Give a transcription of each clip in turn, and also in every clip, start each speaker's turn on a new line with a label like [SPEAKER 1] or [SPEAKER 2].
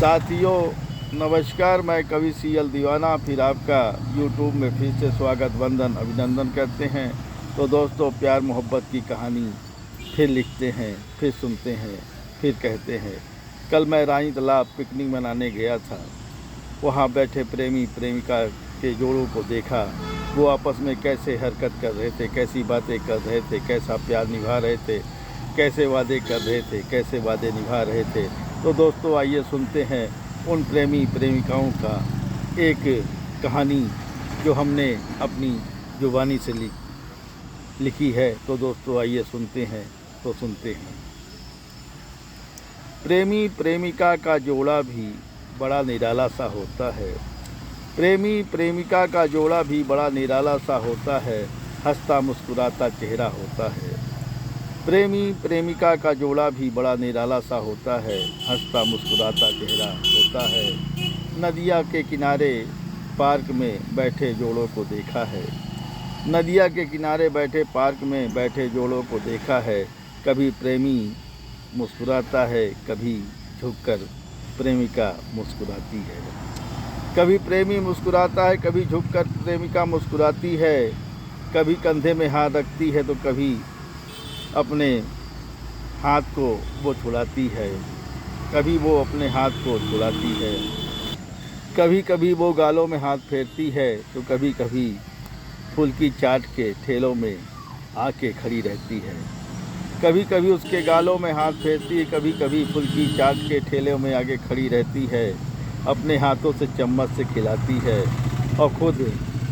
[SPEAKER 1] साथियों नमस्कार, मैं कवि सीएल दीवाना फिर आपका यूट्यूब में फिर से स्वागत वंदन अभिनंदन करते हैं। तो दोस्तों, प्यार मोहब्बत की कहानी फिर लिखते हैं, फिर सुनते हैं, फिर कहते हैं। कल मैं रानी तालाब पिकनिक मनाने गया था। वहाँ बैठे प्रेमी प्रेमिका के जोड़ों को देखा। वो आपस में कैसे हरकत कर रहे थे, कैसी बातें कर रहे थे, कैसा प्यार निभा रहे थे, कैसे वादे कर रहे थे, कैसे वादे निभा रहे थे। तो दोस्तों, आइए सुनते हैं उन प्रेमी प्रेमिकाओं का एक कहानी जो हमने अपनी जुबानी से लिखी है। तो दोस्तों, आइए सुनते हैं। तो सुनते हैं। प्रेमी प्रेमिका का जोड़ा भी बड़ा निराला सा होता है। प्रेमी प्रेमिका का जोड़ा भी बड़ा निराला सा होता है, हंसता मुस्कुराता चेहरा होता है। प्रेमी प्रेमिका का जोड़ा भी बड़ा निराला सा होता है, हंसता मुस्कुराता चेहरा होता है। नदिया के किनारे पार्क में बैठे जोड़ों को देखा है। नदिया के किनारे बैठे पार्क में बैठे जोड़ों को देखा है। कभी प्रेमी मुस्कुराता है, कभी झुककर प्रेमिका मुस्कुराती है। कभी प्रेमी मुस्कुराता है, कभी झुककर प्रेमिका मुस्कुराती है। कभी कंधे में हाथ रखती है तो कभी अपने हाथ को वो छुड़ाती है। कभी वो अपने हाथ को छुड़ाती है। कभी कभी वो गालों में हाथ फेरती है तो कभी कभी फुल्की चाट के ठेलों में आके खड़ी रहती है। कभी कभी उसके गालों में हाथ फेरती है, कभी कभी फुल्की चाट के ठेलों में आके खड़ी रहती है। अपने हाथों से चम्मच से खिलाती है और खुद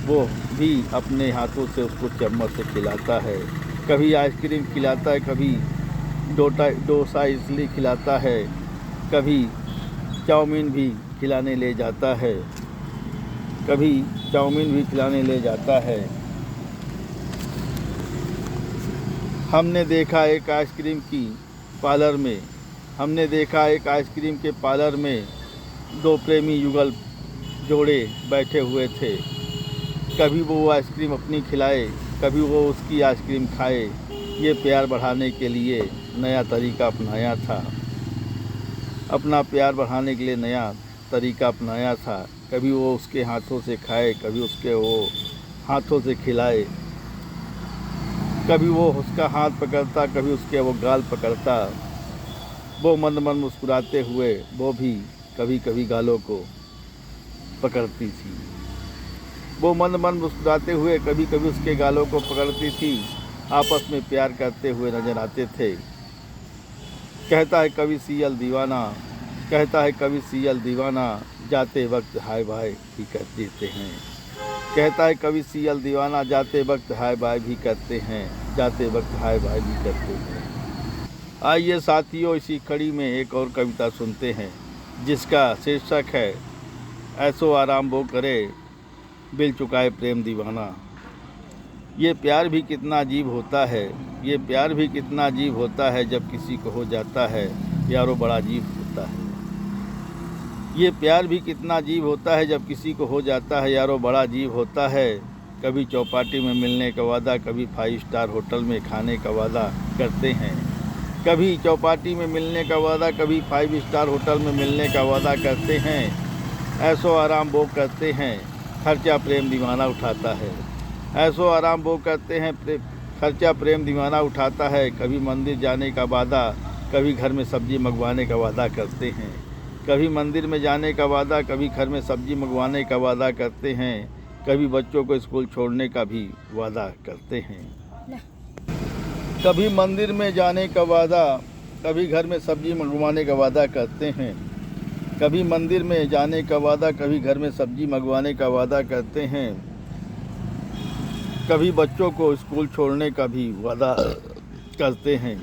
[SPEAKER 1] वो भी अपने हाथों से उसको चम्मच से खिलाता है। कभी आइसक्रीम खिलाता है, कभी डोसा इडली खिलाता है, कभी चाउमीन भी खिलाने ले जाता है, कभी चाउमीन भी खिलाने ले जाता है। हमने देखा एक आइसक्रीम के पार्लर में दो प्रेमी युगल जोड़े बैठे हुए थे। कभी वो आइसक्रीम अपनी खिलाए, कभी वो उसकी आइसक्रीम खाए। ये प्यार बढ़ाने के लिए नया तरीका अपनाया था। अपना प्यार बढ़ाने के लिए नया तरीका अपनाया था। कभी वो उसके हाथों से खाए, कभी उसके वो हाथों से खिलाए। कभी वो उसका हाथ पकड़ता, कभी उसके वो गाल पकड़ता। वो मंद मंद मुस्कुराते हुए वो भी कभी कभी गालों को पकड़ती थी। वो मंद मंद मुस्कुराते हुए कभी कभी उसके गालों को पकड़ती थी। आपस में प्यार करते हुए नजर आते थे। कहता है कवि सीएल दीवाना, जाते वक्त हाय बाय भी कर देते हैं। कहता है कवि सीएल दीवाना, जाते वक्त हाय बाय भी करते हैं, जाते वक्त हाय बाय भी करते हैं। आइए साथियों, इसी कड़ी में एक और कविता सुनते हैं जिसका शीर्षक है ऐसो आराम वो करे बिल चुकाए प्रेम दीवाना। ये प्यार भी कितना अजीब होता है, ये प्यार भी कितना अजीब होता है, जब किसी को हो जाता है यारो बड़ा अजीब होता है। ये प्यार भी कितना अजीब होता है, जब किसी को हो जाता है यारो बड़ा अजीब होता है। कभी चौपाटी में मिलने का वादा, कभी 5 स्टार होटल में खाने का वादा करते हैं। कभी चौपाटी में मिलने का वादा, कभी 5 स्टार होटल में मिलने का वादा करते हैं। ऐसो आराम वो करते हैं, खर्चा प्रेम दीवाना उठाता है। ऐसो आराम वो करते हैं, खर्चा प्रेम दीवाना उठाता है। कभी मंदिर जाने का वादा, कभी घर में सब्जी मंगवाने का वादा करते हैं। कभी मंदिर में जाने का वादा, कभी घर में सब्जी मंगवाने का वादा करते हैं। कभी बच्चों को स्कूल छोड़ने का भी वादा करते हैं। कभी मंदिर में जाने का वादा, कभी घर में सब्जी मंगवाने का वादा करते हैं। कभी मंदिर में जाने का वादा, कभी घर में सब्जी मंगवाने का वादा करते हैं। कभी बच्चों को स्कूल छोड़ने का भी वादा करते हैं।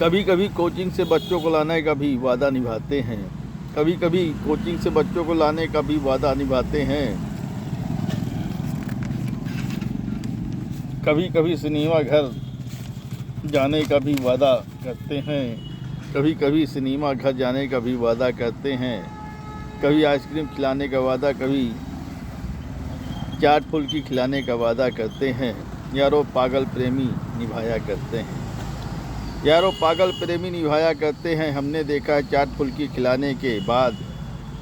[SPEAKER 1] कभी कभी कोचिंग से बच्चों को लाने का भी वादा निभाते हैं। कभी कभी कोचिंग से बच्चों को लाने का भी वादा निभाते हैं। कभी कभी सिनेमा घर जाने का भी वादा करते हैं। कभी कभी सिनेमा घर जाने का भी वादा करते हैं। कभी आइसक्रीम खिलाने का वादा, कभी चाट फुल्की खिलाने का वादा करते हैं। यारो पागल प्रेमी निभाया करते हैं। यारों पागल प्रेमी निभाया करते हैं, हमने देखा है चाट फुल्की खिलाने के बाद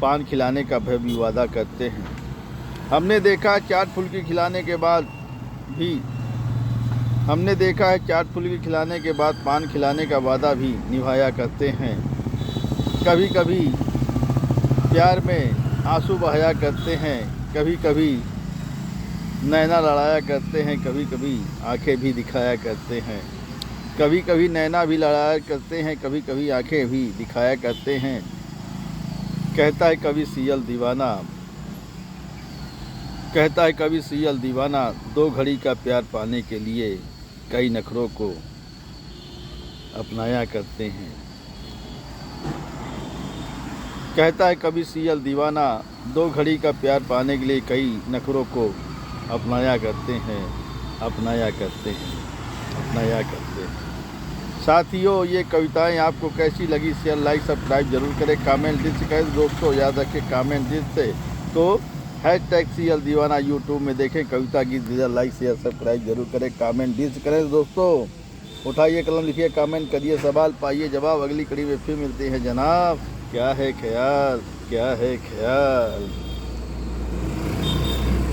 [SPEAKER 1] पान खिलाने का भी वादा करते हैं। हमने देखा है चाट फुल्की खिलाने के बाद पान खिलाने का वादा भी निभाया करते हैं। कभी कभी प्यार में आंसू बहाया करते हैं, कभी कभी नैना लड़ाया करते हैं, कभी कभी आंखें भी दिखाया करते हैं। कभी कभी नैना भी लड़ाया करते हैं, कभी कभी आंखें भी दिखाया करते हैं। कहता है कभी सीयल दीवाना 2 घड़ी का प्यार पाने के लिए कई नखरों को अपनाया करते हैं। कहता है कभी सीयल दीवाना 2 घड़ी का प्यार पाने के लिए कई नखरों को अपनाया करते हैं। साथियों, ये कविताएं आपको कैसी लगी? शेयर लाइक सब्सक्राइब जरूर करें, कमेंट दिल से करें दोस्तों। याद रखें कमेंट दिल से तो #CL दीवाना यूट्यूब में देखें। कविता गीत लाइक शेयर सब्सक्राइब जरूर करें, कमेंट दिल से करें दोस्तों। उठाइए कलम, लिखिए, कमेंट करिए, सवाल पाइए जवाब। अगली कड़ी में फिर मिलते हैं जनाब। क्या है ख्याल।